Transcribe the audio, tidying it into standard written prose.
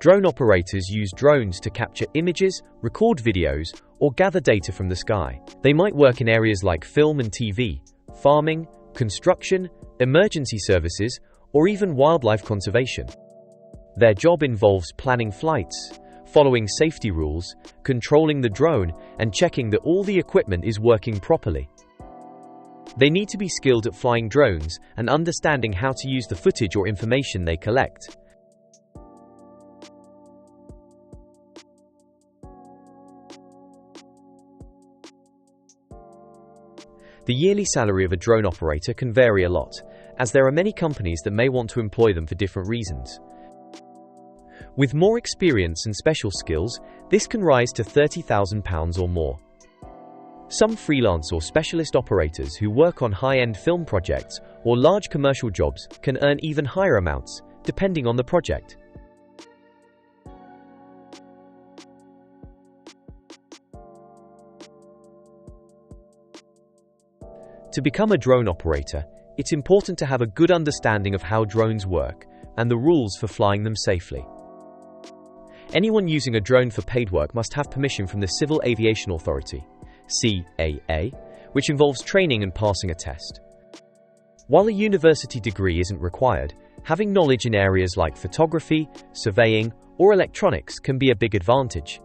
Drone operators use drones to capture images, record videos, or gather data from the sky. They might work in areas like film and TV, farming, construction, emergency services, or even wildlife conservation. Their job involves planning flights, following safety rules, controlling the drone, and checking that all the equipment is working properly. They need to be skilled at flying drones and understanding how to use the footage or information they collect. The yearly salary of a drone operator can vary a lot, as there are many companies that may want to employ them for different reasons. With more experience and special skills, this can rise to £30,000 or more. Some freelance or specialist operators who work on high-end film projects or large commercial jobs can earn even higher amounts, depending on the project. To become a drone operator, it's important to have a good understanding of how drones work and the rules for flying them safely. Anyone using a drone for paid work must have permission from the Civil Aviation Authority, CAA, which involves training and passing a test. While a university degree isn't required, having knowledge in areas like photography, surveying, or electronics can be a big advantage.